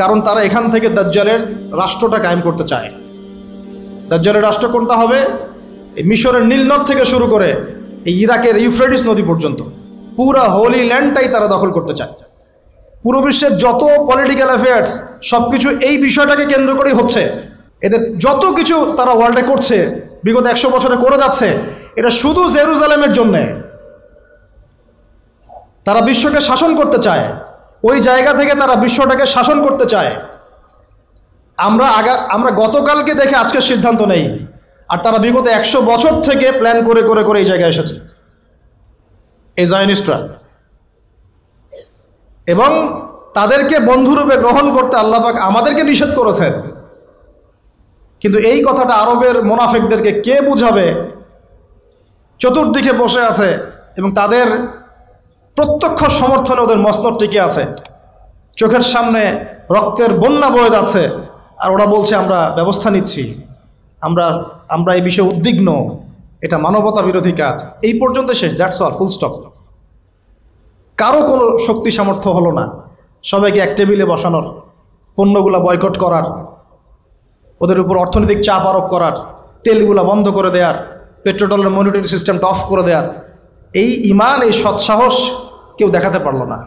কারণ তারা এখান থেকে দাজ্জালের রাষ্ট্রটা কায়েম করতে চায়। দাজ্জালের রাষ্ট্র কোনটা হবে? এই মিশরের নীলনদ থেকে শুরু করে এই ইরাকের ইউফ্রেটিস নদী পর্যন্ত পুরা হোলি ল্যান্ডটাই তারা দখল করতে চায়। পুরো বিশ্বের যত পলিটিক্যাল অ্যাফেয়ার্স সবকিছু এই বিষয়টাকে কেন্দ্র করেই হচ্ছে। এদের যত কিছু তারা ওয়ার্ল্ডে করছে, বিগত 100 বছরে করে যাচ্ছে, এটা শুধু জেরুজালেমের জন্যে। তারা বিশ্বকে শাসন করতে চায়, ওই জায়গা থেকে তারা বিশ্বটাকে শাসন করতে চায়। আমরা গতকালকে দেখে আজকের সিদ্ধান্ত নেই, আর তারা বিগত 100 বছর থেকে প্ল্যান করে করে করে এই জায়গায় এসেছে, এই জায়নিস্টরা। এবং তাদেরকে বন্ধুরূপে গ্রহণ করতে আল্লাহ পাক আমাদেরকে নিষেধ করেছেন। কিন্তু এই কথাটা আরবের মুনাফিকদেরকে কে বুঝাবে? চতুর্দিকে বসে আছে এবং তাদের প্রত্যক্ষ সমর্থনে ওদের মসনদ টিকে আছে, চোখের সামনে রক্তের বন্যা বয়ে যাচ্ছে, আর ওরা বলছে আমরা ব্যবস্থা নিচ্ছি, আমরা এই বিষয়ে উদ্বিগ্ন, এটা মানবতা বিরোধী কাজ। এই পর্যন্ত শেষ, দ্যাটস অল, ফুল স্টপ। কারো কোনো শক্তি সামর্থ্য হলো না সবাইকে এক টেবিলে বসানোর, পণ্যগুলা বয়কট করার, ওদের উপর অর্থনৈতিক চাপ আরোপ করার, তেলগুলা বন্ধ করে দেওয়ার, পেট্রোডলার মনিটরি সিস্টেমটা অফ করে দেওয়ার। এই ঈমান, এই সৎসাহস কেউ দেখাতে পারলো না।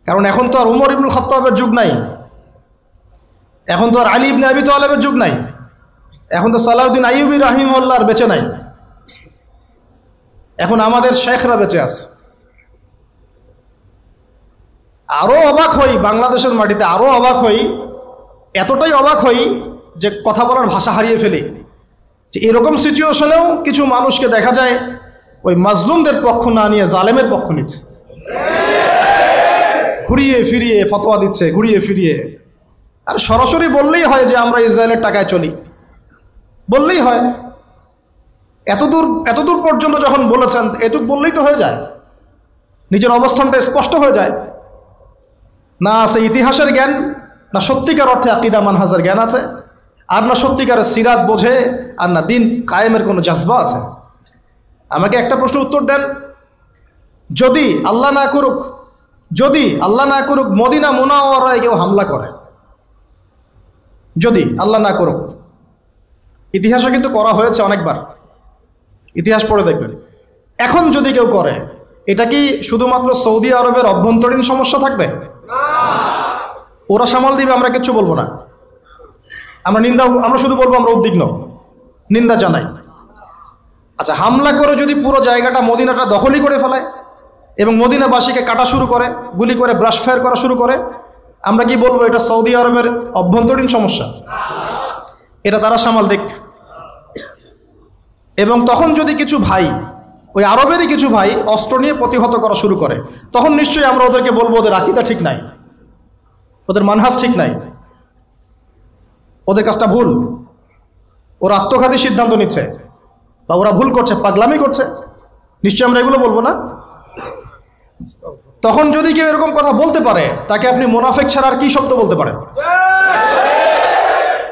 কারণ এখন তো আর উমর ইবনুল খাত্তাবের যুগ নাই, এখন তো আর আলী ইবনে আবি তালেবের যুগ নাই, এখন তো সালাউদ্দিন আইয়ুবী রাহিমাহুল্লাহর বেঁচে নাই, এখন আমাদের শেখরা বেঁচে আছে। আরো অবাক হই, বাংলাদেশের মাটিতে আরো অবাক হই, এতটাই অবাক হই যে কথা বলার ভাষা হারিয়ে ফেলি, যে এরকম সিচুয়েশনেও কিছু মানুষকে দেখা যায় ওই মাজলুমদের পক্ষ না নিয়ে জালেমের পক্ষ নিচ্ছে, ঘুরিয়ে ফিরিয়ে ফতোয়া দিচ্ছে, ঘুরিয়ে ফিরিয়ে। আর সরাসরি বললেই হয় যে আমরা ইসরায়েলের টাকায় চলি, বললেই হয়। এতদূর পর্যন্ত যখন বলেছেন, এটুক বললেই তো হয়ে যায়, নিজের অবস্থানটা স্পষ্ট হয়ে যায়। না আছে ইতিহাসের জ্ঞান, না সত্যিকার অর্থে আকীদা মানহাজের জ্ঞান আছে, আর না সত্যিকারের সিরাত বোঝে, আর না দিন কায়েমের কোনো জাজবা আছে। আমাকে একটা প্রশ্ন উত্তর দেন, যদি আল্লাহ না করুক মদিনা মুনাওয়ারায় কেউ হামলা করে, যদি আল্লাহ না করুক, ইতিহাসে কিন্তু করা হয়েছে অনেকবার, ইতিহাস পড়ে দেখবেন। এখন যদি কেউ করে, এটা কি শুধুমাত্র সৌদি আরবের অভ্যন্তরীণ সমস্যা থাকবে? ওরা সামাল দিবে, আমরা কিচ্ছু বলবো না। আমরা শুধু বলবো আমরা উদ্বিগ্ন, নিন্দা জানাই। আচ্ছা, হামলা করে যদি পুরো জায়গাটা, মদিনাটা দখলই করে ফেলায় এবং মদিনাবাসীকে কাটা শুরু করে, গুলি করে, ব্রাশ ফায়ার করা শুরু করে, আমরা কি বলবো এটা সৌদি আরবের অভ্যন্তরীণ সমস্যা? এটা তারা সামাল দিক। এবং তখন যদি কিছু ভাই, ওই আরবেরই কিছু ভাই অস্ত্র নিয়ে প্রতিহত করা শুরু করে, তখন নিশ্চয়ই আমরা ওদেরকে বলবো ওদের আকীদা ঠিক নাই, ওদের মানহাজ ঠিক নাই, ওদের কাজটা ভুল, ওরা আত্মঘাতী সিদ্ধান্ত নিচ্ছে, বা ওরা ভুল করছে, পাগলামি করছে, নিশ্চয়ই আমরা এগুলো বলবো না। তখন যদি কেউ এরকম কথা বলতে পারে, তাকে আপনি মুনাফিক ছাড়া আর কি শব্দ বলতে পারেন?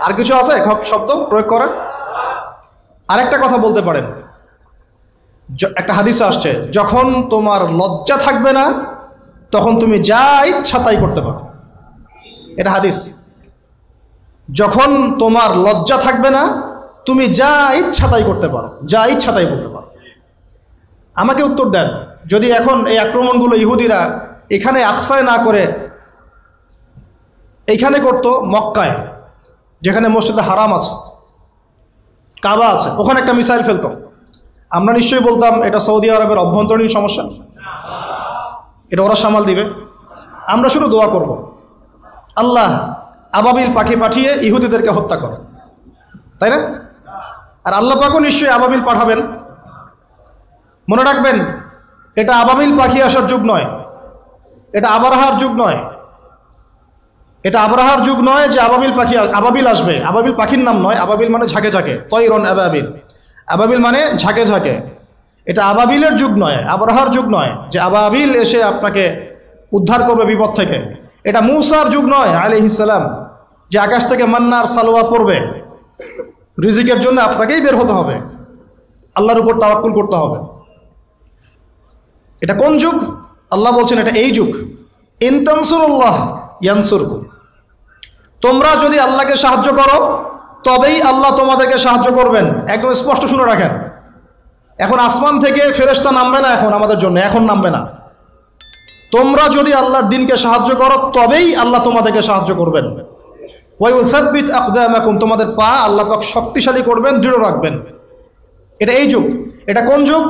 আর কিছু আছে শব্দ প্রয়োগ করেন? আরেকটা কথা বলতে পারেন, একটা হাদিসে আসছে, যখন তোমার লজ্জা থাকবে না তখন তুমি যা ইচ্ছা তাই করতে পারো। এটা হাদিস। যখন তোমার লজ্জা থাকবে না তুমি যা ইচ্ছা তাই করতে পারো, যা ইচ্ছা তাই বলতে পারো। আমাকে উত্তর দেন, যদি এখন এই আক্রমণগুলো ইহুদিরা এখানে আকসায় না করে এইখানে করত, মক্কায় যেখানে মসজিদে হারাম আছে, কাবা আছে, ওখানে একটা মিসাইল ফেলতো, আমরা নিশ্চয়ই বলতাম এটা সৌদি আরবের অভ্যন্তরীণ সমস্যা, এটা ওরা সামাল দিবে। আমরা শুধু দোয়া করব, আল্লাহ আবাবিল পাখি পাঠিয়ে ইহুদিদেরকে হত্যা করো, তাই না? আর আল্লাহ পাকও নিশ্চয়ই আবাবিল পাঠাবেন। মনে রাখবেন, এটা আবাবিল পাখি আসার যুগ নয়, এটা আবরাহার যুগ নয়, এটা আবরাহার যুগ নয় যে আবাবিল আসবে। আবাবিল পাখির নাম নয়, আবাবিল মানে ঝাঁকে ঝাঁকে, তৈরন আবাবিল, আবাবিল মানে ঝাঁকে ঝাঁকে। এটা আবাবিলের যুগ নয়, আবরাহার যুগ নয় যে আবাবিল এসে আপনাকে উদ্ধার করবে বিপদ থেকে। এটা মূসার যুগ নয় আলাইহিস সালাম, যে আকাশ থেকে মান্নার সালোয়া পড়বে, রিজিকের জন্য আপনাকেই বের হতে হবে, আল্লাহর উপর তাওয়াক্কুল করতে হবে। এটা কোন যুগ? আল্লাহ বলছেন এটা এই যুগ। ইন তানসুরুল্লাহ ইয়ানসুরকুম, তোমরা যদি আল্লাহকে সাহায্য করো তবেই আল্লাহ তোমাদেরকে সাহায্য করবেন। একদম স্পষ্ট শুনে রাখেন। এখন আসমান থেকে ফেরেশতা নামবে না, আমাদের জন্য এখন নামবে না। তোমরা যদি আল্লাহর দ্বীনকে সাহায্য করো তবেই আল্লাহ তোমাদেরকে সাহায্য করবেন। ওয়ায়ুসাব্বিত আকদামাকুম, তোমাদের পা আল্লাহ পাক শক্তিশালী করবেন, দৃঢ় রাখবেন। এটা এই যুগ। এটা কোন যুগ?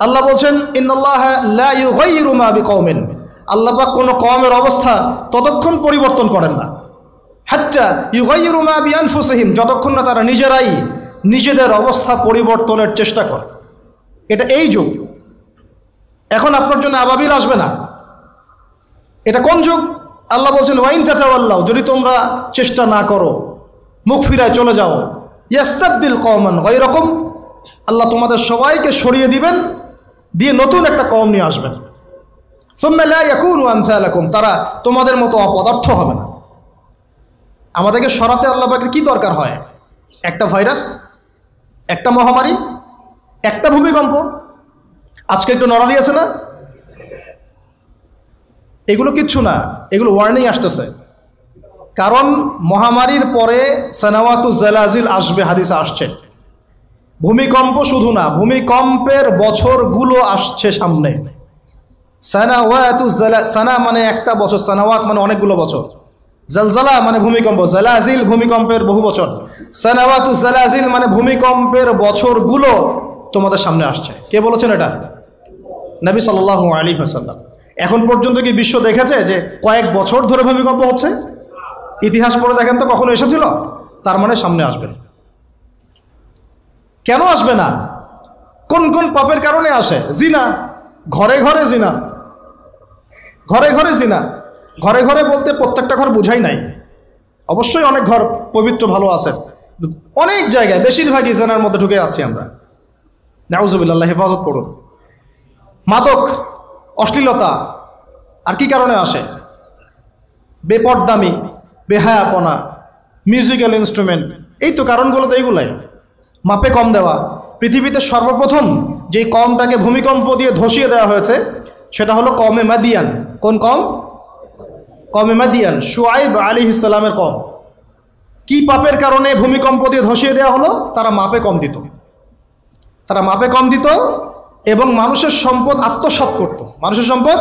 আল্লাহ বলছেন ইন্নাল্লাহা লা ইউগাইয়িরু মা বিকওমিন, আল্লাহ পাক কোনো কওমের অবস্থা ততক্ষণ পরিবর্তন করেন না, হাত্তা ইউগাইয়িরু মা বিআনফুসিহিম, যতক্ষণ না তারা নিজেরাই নিজেদের অবস্থা পরিবর্তনের চেষ্টা করে। এটা এই যুগ। এখন আপনার জন্য আবাবিল আসবে না। এটা কোন যুগ? আল্লাহ বলছেন ওয়াইন তাতাওয়াল্লাউ, যদি তোমরা চেষ্টা না করো, মুখ ফিরায় চলে যাও, ইয়াস্তাবদিল কওমান গায়রাকুম, আল্লাহ তোমাদের সবাইকে সরিয়ে দিবেন, দিয়ে নতুন একটা কওম নিয়ে আসবেন। সুম্মা লা ইয়াকুনু আমসালাকুম, তারা তোমাদের মতো অপদার্থ হবে না। আমাদেরকে সরাতে আল্লাহ পাকের কি দরকার হয়? একটা ভাইরাস, একটা মহামারী, একটা ভূমিকম্প, আজকে একটু নড়া দিয়েছে না, এগুলো কিচ্ছু না, এগুলো ওয়ার্নিং আসতেছে। কারণ মহামারীর পরে সানাওয়াতু জালাজিল আসবে, হাদিসে আসছে। ভূমিকম্প শুধু না, ভূমিকম্পের বছরগুলো আসছে সামনে। সানাওয়াতু সানা মানে একটা বছর, সানাওয়াত মানে অনেকগুলো বছর, জালজালা মানে ভূমিকম্প, জালাজিল ভূমিকম্পের বহু বছর, সানাওয়াতু জালাজিল মানে ভূমিকম্পের বছরগুলো তোমাদের সামনে আসছে। কে বলেছেন এটা? নবী সাল্লাল্লাহু আলাইহি ওয়াসাল্লাম। এখন পর্যন্ত কি বিশ্ব দেখেছে যে কয়েক বছর ধরে ভূমিকম্প হচ্ছে? ইতিহাস পড়ে দেখেন তো কখনো এসেছিল? তার মানে সামনে আসবে। কেন আসবে না? কোন কোন পাপের কারণে আসে? জিনা, ঘরে ঘরে জিনা, ঘরে ঘরে জিনা। ঘরে ঘরে বলতে প্রত্যেকটা ঘর বুঝাই নাই, অবশ্যই অনেক ঘর পবিত্র ভালো আছে, অনেক জায়গায় বেশিরভাগই জিনার মধ্যে ঢুকে যাচ্ছি আমরা। নাউজুবিল্লাহ, হেফাজত করুন। মাদক, অশ্লীলতা, আর কি কারণে আসে? বেপরদামি, বেহায়াপনা, মিউজিক্যাল ইনস্ট্রুমেন্ট, এই তো কারণগুলো তো এইগুলাই। মাপে কম দেওয়া। পৃথিবীতে সর্বপ্রথম যে কমটাকে ভূমিকম্প দিয়ে ধসিয়ে দেওয়া হয়েছে সেটা হলো কওমে মাদিয়ান। কোন কম? কওমে মাদিয়ান, শুআইব আলাইহিস সালামের কম। কি পাপের কারণে ভূমিকম্প দিয়ে ধসিয়ে দেওয়া হলো? তারা মাপে কম দিত। তারা মাপে কম দিত এবং মানুষের সম্পদ আত্মসাৎ করত। মানুষের সম্পদ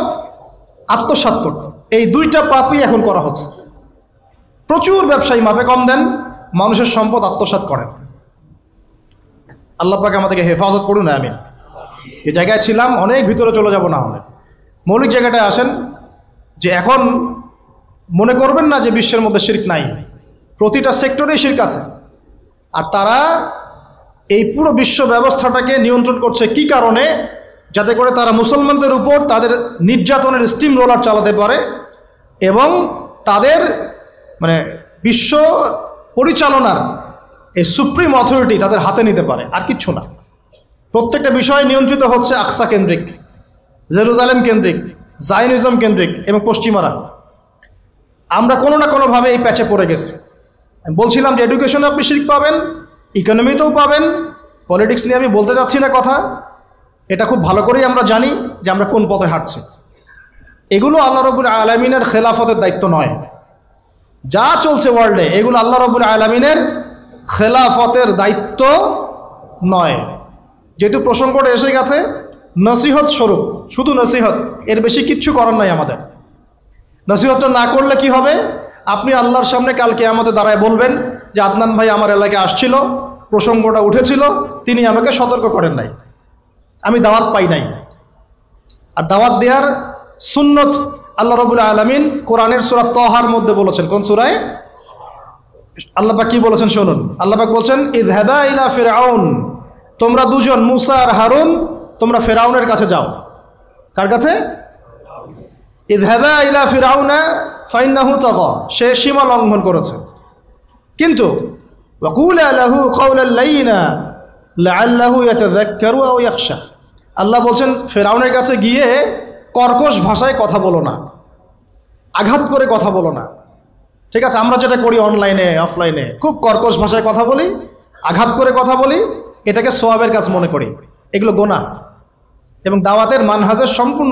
আত্মসাৎ করত। এই দুইটা পাপই এখন করা হচ্ছে। প্রচুর ব্যবসায়ী মাপে কম দেন, মানুষের সম্পদ আত্মসাৎ করেন। আল্লাহ পাক আমাদেরকে হেফাজত করুন, আমিন। এই জায়গায় ছিলাম, অনেক ভিতরে চলে যাব না হলে। মৌলিক জায়গাটায় আসেন যে এখন মনে করবেন না যে বিশ্বের মধ্যে শিরক নাই, প্রতিটা সেক্টরেই শিরক আছে। আর তারা এই পুরো বিশ্ব ব্যবস্থাটাকে নিয়ন্ত্রণ করছে কি কারণে? যাতে করে তারা মুসলমানদের উপর তাদের নির্যাতনের স্টিম রোলার চালাতে পারে এবং তাদের মানে বিশ্ব পরিচালনার এই সুপ্রিম অথরিটি তাদের হাতে নিতে পারে, আর কিচ্ছু না। প্রত্যেকটা বিষয় নিয়ন্ত্রিত হচ্ছে আকসা কেন্দ্রিক, জেরুজালেম কেন্দ্রিক, জায়নিজম কেন্দ্রিক এবং পশ্চিমারা। আমরা কোনো না কোনোভাবে এই প্যাচে পড়ে গেছি। আমি বলছিলাম যে এডুকেশনে আপনি শিরক পাবেন, ইকোনমিতেও পাবেন। পলিটিক্স নিয়ে আমি বলতে যাচ্ছি না কথা, এটা খুব ভালো করেই আমরা জানি যে আমরা কোন পথে হাঁটছি। এগুলো আল্লাহ রাব্বুল আলামিনের খেলাফতের দায়িত্ব নয়। যা চলছে ওয়ার্ল্ডে এগুলো আল্লাহ রাব্বুল আলামিনের খেলাফতের দায়িত্ব নয়। যেহেতু প্রসঙ্গটা এসে গেছে, নসিহত স্বরূপ, শুধু নসিহত, এর বেশি কিচ্ছু করার নাই আমাদের। নসিহতটা না করলে কি হবে? আপনি আল্লাহর সামনে কালকে আমাদের দাঁড়ায় বলবেন যে আদনান ভাই আমার এলাকায় আসছিল, প্রসঙ্গটা উঠেছিল, তিনি আমাকে সতর্ক করেন নাই, আমি দাওয়াত পাই নাই। আর দাওয়াত দেওয়ার সুন্নত আল্লাহ রাব্বুল আলামিন কোরআনের সূরা তাহার মধ্যে বলেছেন। কোন সূরায়? আল্লাহ পাক কি বলেছেন শুনুন। আল্লাহ পাক বলছেন ইযহাবা ইলা ফিরআউন, তোমরা দুজন মুসা আর হারুন তোমরা ফিরআউনের কাছে যাও। কার কাছে? ইযহাবা ইলা ফিরআউনা ফাইন্নাহু তাগা, সে সীমা লঙ্ঘন করেছে। কিন্তু ওয়াকুলা লাহু কাওলাল লাইয়িনা লাআল্লাহু ইয়াতাযাক্কারু আও ইয়াখশা, আল্লাহ বলছেন ফিরআউনের কাছে গিয়ে কর্কশ ভাষায় কথা বলো না, আঘাত করে কথা বলো না। ঠিক আছে, আমরা যেটা করি অনলাইনে অফলাইনে, খুব কর্কশ ভাষায় কথা বলি, আঘাত করে কথা বলি, এটাকে সওয়াবের কাজ মনে করি। এগুলো গুনাহ এবং দাওয়াতের মানহাজের সম্পূর্ণ